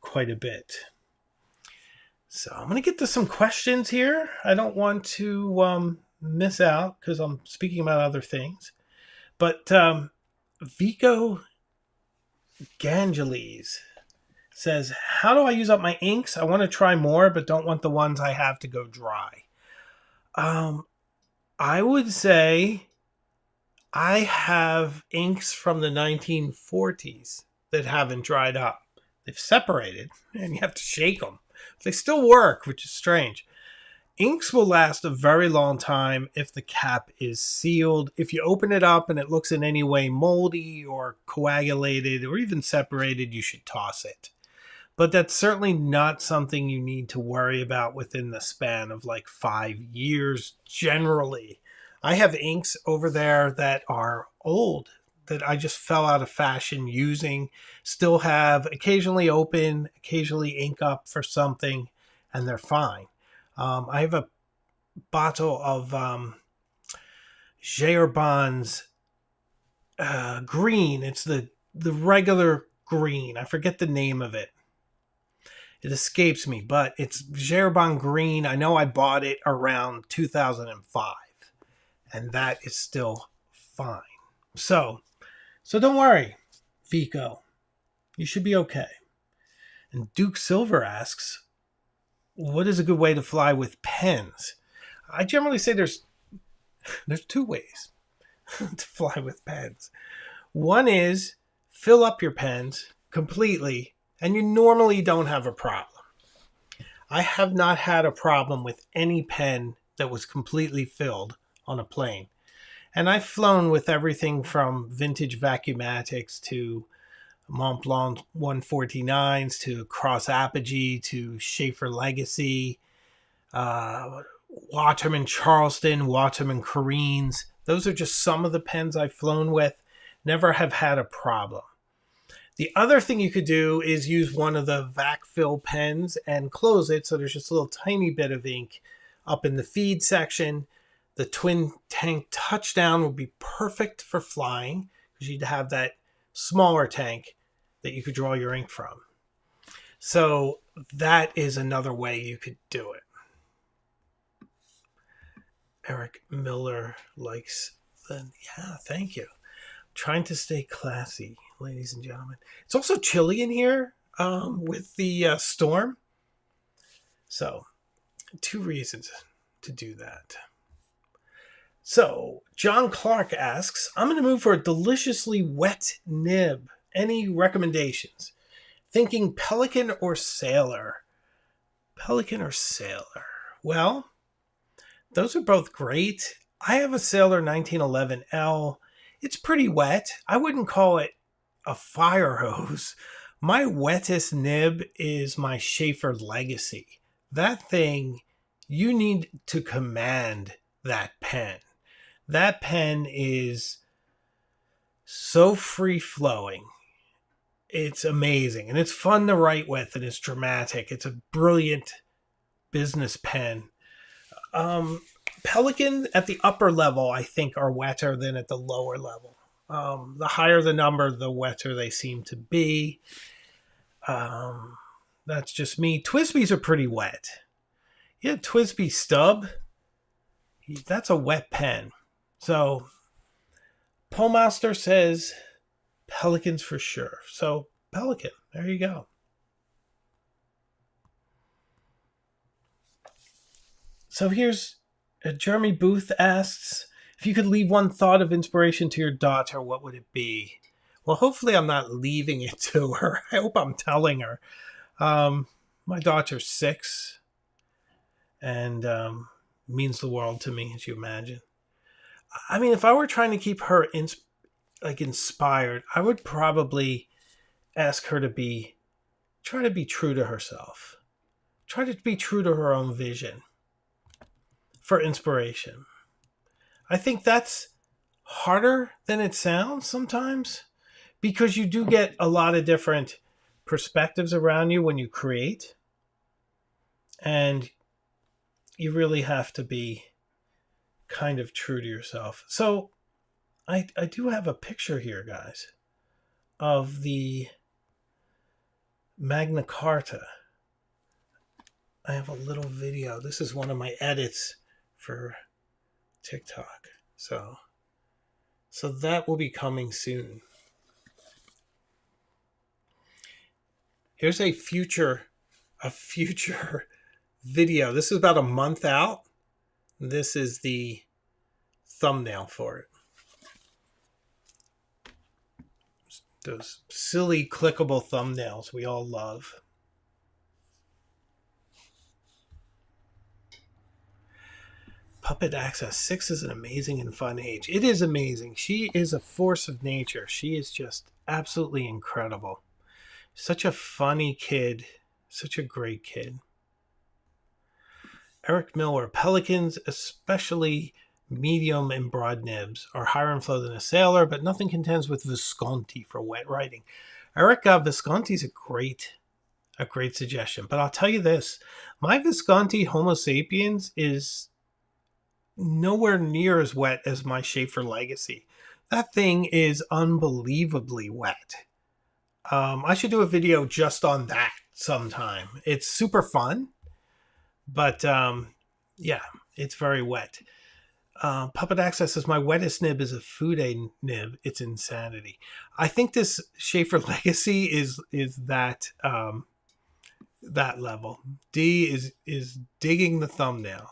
Speaker 1: quite a bit. So I'm going to get to some questions here. I don't want to miss out because I'm speaking about other things. But Vico Gangeles says, how do I use up my inks? I want to try more, but don't want the ones I have to go dry. I would say I have inks from the 1940s that haven't dried up. They've separated, and you have to shake them. They still work, which is strange. Inks will last a very long time if the cap is sealed. If you open it up and it looks in any way moldy or coagulated or even separated, you should toss it. But that's certainly not something you need to worry about within the span of like 5 years generally. I have inks over there that are old that I just fell out of fashion using, still have occasionally open, occasionally ink up for something, and they're fine. I have a bottle of Gerbon's green. It's the regular green. I forget the name of it. It escapes me, but it's Gerbon green. I know I bought it around 2005, and that is still fine. So don't worry, Vico. You should be okay. And Duke Silver asks, what is a good way to fly with pens? I generally say there's two ways to fly with pens. One is fill up your pens completely, and you normally don't have a problem. I have not had a problem with any pen that was completely filled on a plane. And I've flown with everything from vintage Vacuumatics to Mont Blanc 149s to Cross Apogee to Schaefer Legacy, Waterman Charleston, Waterman Careens. Those are just some of the pens I've flown with. Never have had a problem. The other thing you could do is use one of the vac fill pens and close it so there's just a little tiny bit of ink up in the feed section. The twin tank touchdown would be perfect for flying because you'd have that smaller tank that you could draw your ink from. So that is another way you could do it. Eric Miller likes thank you. Trying to stay classy, ladies and gentlemen. It's also chilly in here with the storm. So 2 reasons to do that. So John Clark asks, I'm going to move for a deliciously wet nib. Any recommendations? Thinking Pelican or Sailor. Pelican or Sailor? Well, those are both great. I have a Sailor 1911L. It's pretty wet. I wouldn't call it a fire hose. My wettest nib is my Schaefer Legacy. That thing, you need to command that pen. That pen is so free-flowing. It's amazing. And it's fun to write with, and it's dramatic. It's a brilliant business pen. Pelican at the upper level, I think, are wetter than at the lower level. The higher the number, the wetter they seem to be. That's just me. Twisbys are pretty wet. Yeah, Twisby Stub. That's a wet pen. So, Polmaster says Pelicans for sure. So, Pelican. There you go. So here's Jeremy Booth asks, if you could leave one thought of inspiration to your daughter, what would it be? Well, hopefully I'm not leaving it to her. I hope I'm telling her. My daughter's 6 and means the world to me, as you imagine. I mean, if I were trying to keep her inspired, I would probably ask her to try to be true to herself. Try to be true to her own vision for inspiration. I think that's harder than it sounds sometimes because you do get a lot of different perspectives around you when you create. And you really have to be kind of true to yourself. So I do have a picture here, guys, of the Magna Carta. I have a little video. This is one of my edits for TikTok. So that will be coming soon. Here's a future video. This is about a month out. This is the thumbnail for it. Those silly clickable thumbnails we all love. Puppet Access 6 is an amazing and fun age. It is amazing. She is a force of nature. She is just absolutely incredible. Such a funny kid. Such a great kid. Eric Miller, pelicans, especially medium and broad nibs, are higher in flow than a sailor, but nothing contends with Visconti for wet writing. Eric, Visconti's a great suggestion. But I'll tell you this, my Visconti Homo sapiens is nowhere near as wet as my Schaefer Legacy. That thing is unbelievably wet. I should do a video just on that sometime. It's super fun, but yeah, it's very wet. Puppet Access says, my wettest nib is a Fude nib. It's insanity. I think this Schaefer Legacy is that that level. D is digging the thumbnail.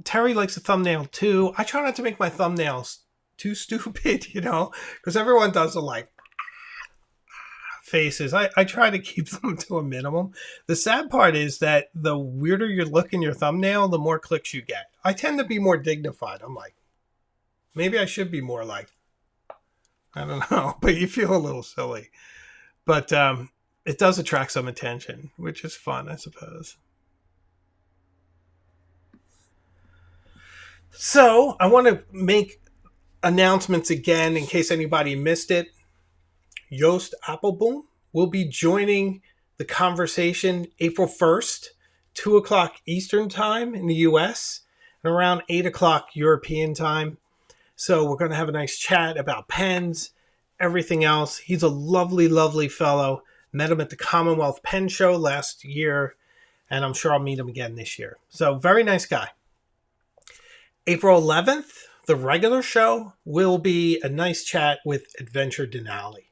Speaker 1: Terry likes the thumbnail too. I try not to make my thumbnails too stupid, because everyone does the like faces. I try to keep them to a minimum. The sad part is that the weirder you look in your thumbnail, the more clicks you get. I tend to be more dignified. I'm like, maybe I should be more like, I don't know, but you feel a little silly. But it does attract some attention, which is fun, I suppose. So I want to make announcements again in case anybody missed it. Joost Appelboom will be joining the conversation April 1st, 2 o'clock Eastern time in the US, and around 8 o'clock European time. So we're going to have a nice chat about pens, everything else. He's a lovely, lovely fellow. Met him at the Commonwealth Pen Show last year, and I'm sure I'll meet him again this year. So very nice guy. April 11th, the regular show, will be a nice chat with Adventure Denali.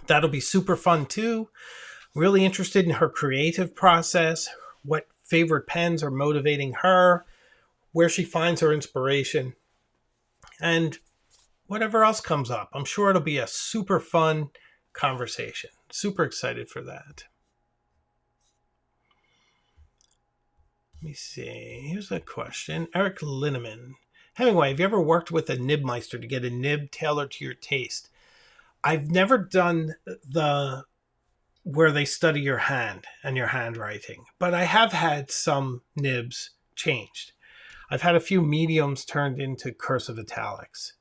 Speaker 1: That'll be super fun too. Really interested in her creative process, what favorite pens are motivating her, where she finds her inspiration, and whatever else comes up. I'm sure it'll be a super fun conversation. Super excited for that. Let me see. Here's a question. Eric Linneman. Hemingway, have you ever worked with a nibmeister to get a nib tailored to your taste? I've never done where they study your hand and your handwriting, but I have had some nibs changed. I've had a few mediums turned into cursive italics,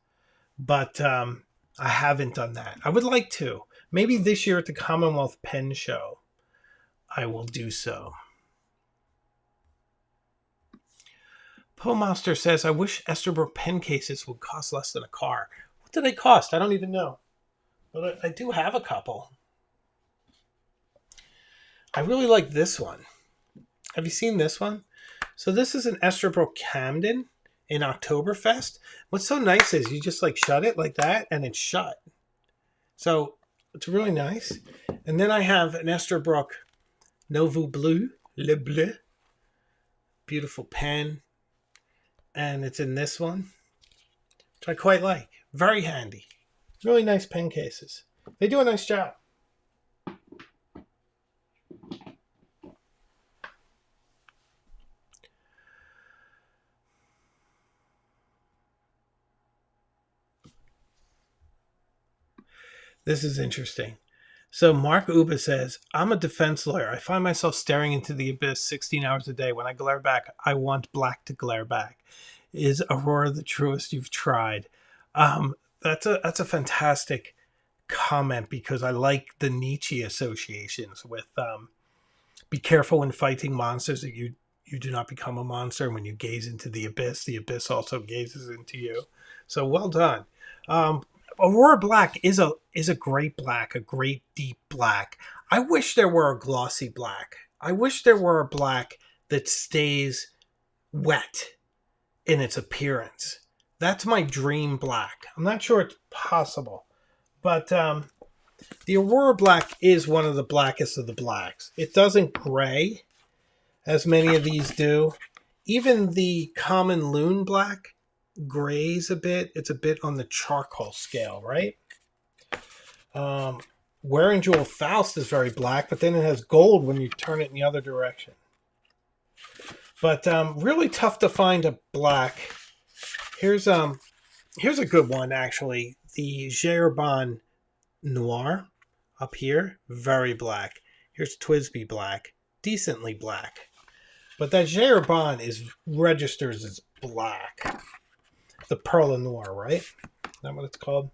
Speaker 1: but I haven't done that. I would like to. Maybe this year at the Commonwealth Pen Show, I will do so. Pomaster says, I wish Esterbrook pen cases would cost less than a car. What do they cost? I don't even know. But I do have a couple. I really like this one. Have you seen this one? So this is an Esterbrook Camden in Oktoberfest. What's so nice is you just like shut it like that and it's shut. So it's really nice. And then I have an Esterbrook Nouveau Bleu, Le Bleu. beautiful pen, and it's in this one, which I quite like. Very handy. Really nice pen cases. They do a nice job. This is interesting. So Mark Uba says, I'm a defense lawyer. I find myself staring into the abyss 16 hours a day. When I glare back, I want black to glare back. Is Aurora the truest you've tried? That's a fantastic comment, because I like the Nietzsche associations with be careful when fighting monsters that you do not become a monster. When you gaze into the abyss also gazes into you. So well done. Aurora Black is a great black, a great deep black. I wish there were a glossy black. I wish there were a black that stays wet in its appearance. That's my dream black. I'm not sure it's possible, but the Aurora Black is one of the blackest of the blacks. It doesn't gray, as many of these do. Even the common Loon Black grays a bit. It's a bit on the charcoal scale, right? Wearing Jewel Faust is very black, but then it has gold when you turn it in the other direction. But really tough to find a black. Here's a good one, actually. The Gerban Noir up here, very black. Here's Twisby Black, decently black. But that Gerban registers as black. The Perle Noir, right? Is that what it's called?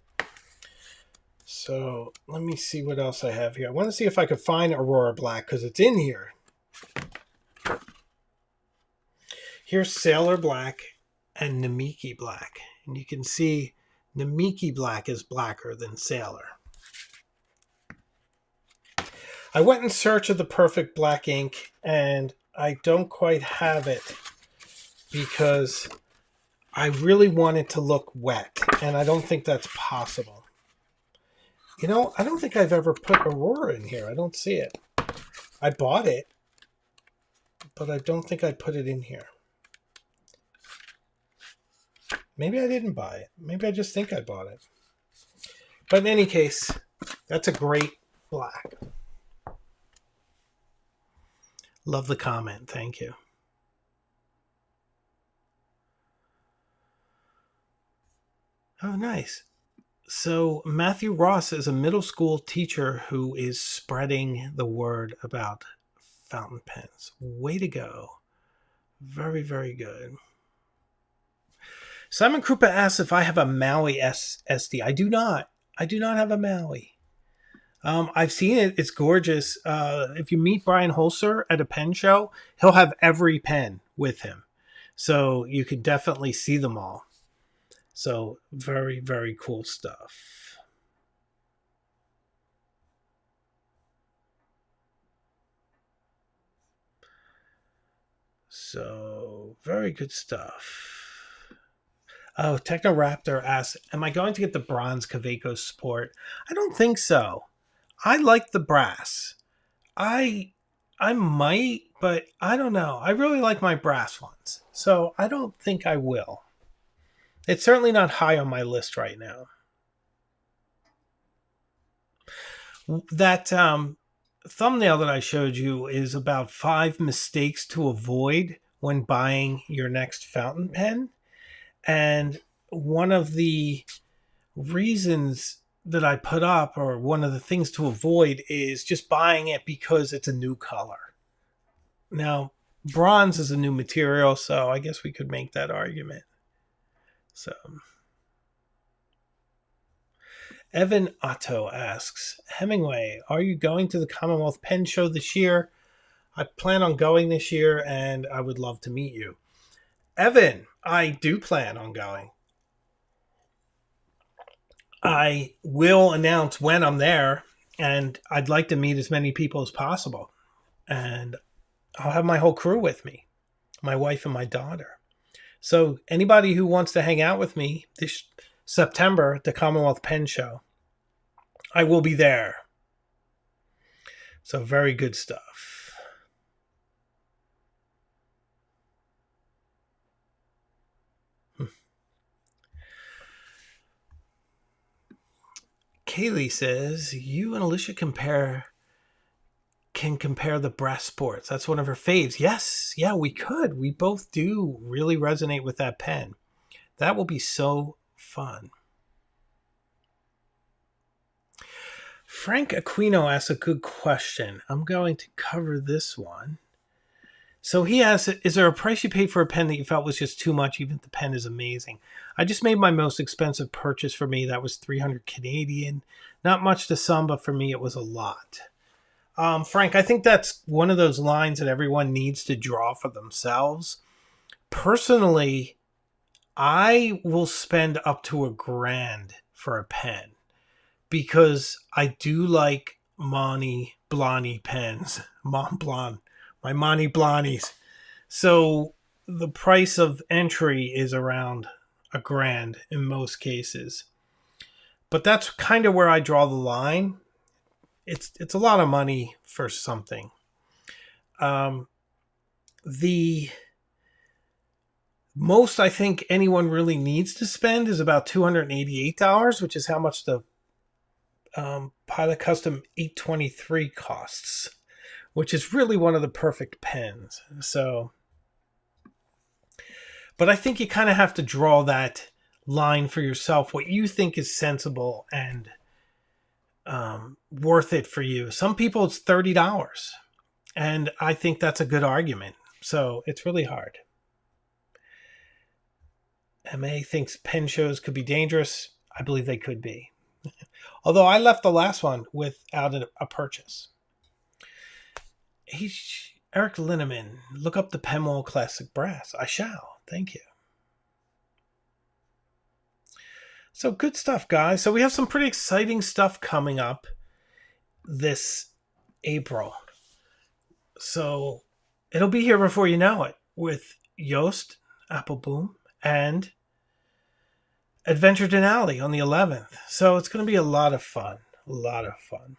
Speaker 1: So let me see what else I have here. I want to see if I could find Aurora Black, because it's in here. Here's Sailor Black and Namiki Black. And you can see Namiki Black is blacker than Sailor. I went in search of the perfect black ink, and I don't quite have it, because I really want it to look wet, and I don't think that's possible. You know, I don't think I've ever put Aurora in here. I don't see it. I bought it, but I don't think I put it in here. Maybe I didn't buy it. Maybe I just think I bought it. But in any case, that's a great black. Love the comment. Thank you. Oh, nice. So Matthew Ross is a middle school teacher who is spreading the word about fountain pens. Way to go. Very, very good. Simon Krupa asks if I have a Maui SD. I do not. I do not have a Maui. I've seen it. It's gorgeous. If you meet Brian Holzer at a pen show, he'll have every pen with him. So you could definitely see them all. So very, very cool stuff. So very good stuff. Oh, Technoraptor asks, am I going to get the bronze Kaweco Sport? I don't think so. I like the brass. I might, but I don't know. I really like my brass ones. So I don't think I will. It's certainly not high on my list right now. That thumbnail that I showed you is about 5 mistakes to avoid when buying your next fountain pen. And one of the reasons that I put up, or one of the things to avoid, is just buying it because it's a new color. Now, bronze is a new material, so I guess we could make that argument. So, Evan Otto asks, Hemingway, are you going to the Commonwealth Pen Show this year? I plan on going this year, and I would love to meet you. Evan, I do plan on going. I will announce when I'm there, and I'd like to meet as many people as possible. And I'll have my whole crew with me, my wife and my daughter. So anybody who wants to hang out with me this September at the Commonwealth Pen Show, I will be there. So very good stuff. Kaylee says, you and Alicia can compare the brass sports. That's one of her faves. Yes, yeah, we could. We both do really resonate with that pen. That will be so fun. Frank Aquino asks a good question. I'm going to cover this one. So he asks, is there a price you paid for a pen that you felt was just too much, even if the pen is amazing? I just made my most expensive purchase for me. That was 300 Canadian. Not much to some, but for me, it was a lot. Frank, I think that's one of those lines that everyone needs to draw for themselves. Personally, I will spend up to $1,000 for a pen because I do like Monty Blani pens. Mont Blanc. My Monty Blanies. So the price of entry is around $1,000 in most cases. But that's kind of where I draw the line. It's a lot of money for something. The most I think anyone really needs to spend is about $288, which is how much the Pilot Custom 823 costs, which is really one of the perfect pens. So, but I think you kind of have to draw that line for yourself, what you think is sensible and worth it for you. Some people it's $30, and I think that's a good argument. So it's really hard. MA thinks pen shows could be dangerous. I believe they could be. Although I left the last one without a purchase. Eric Linneman, look up the Penwall Classic Brass. I shall. Thank you. So good stuff, guys. So we have some pretty exciting stuff coming up this April. So it'll be here before you know it with Yoast, Appleboom, and Adventure Denali on the 11th. So it's going to be a lot of fun. A lot of fun.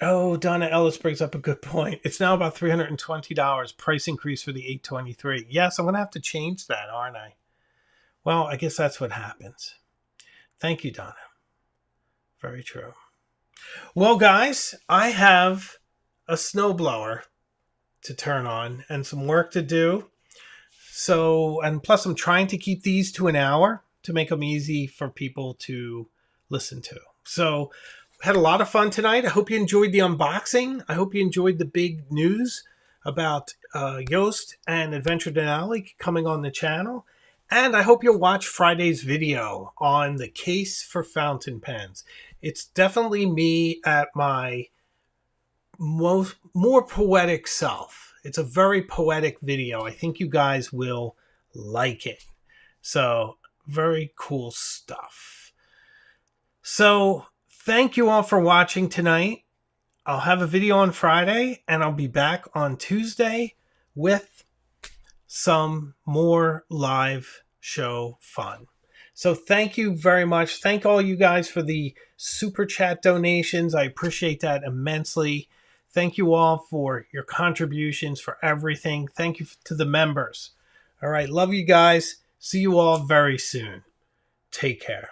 Speaker 1: Oh, Donna Ellis brings up a good point. It's now about $320 price increase for the 823. Yes, I'm going to have to change that, aren't I? Well, I guess that's what happens. Thank you, Donna. Very true. Well, guys, I have a snowblower to turn on and some work to do. So, and plus I'm trying to keep these to an hour to make them easy for people to listen to. So, had a lot of fun tonight. I hope you enjoyed the unboxing. I hope you enjoyed the big news about Yoast and Adventure Denali coming on the channel. And I hope you'll watch Friday's video on the case for fountain pens. It's definitely me at my more poetic self. It's a very poetic video. I think you guys will like it. So, very cool stuff. So, thank you all for watching tonight. I'll have a video on Friday, and I'll be back on Tuesday with some more live show fun. So thank you very much. Thank all you guys for the super chat donations. I appreciate that immensely. Thank you all for your contributions, for everything. Thank you to the members. All right. Love you guys. See you all very soon. Take care.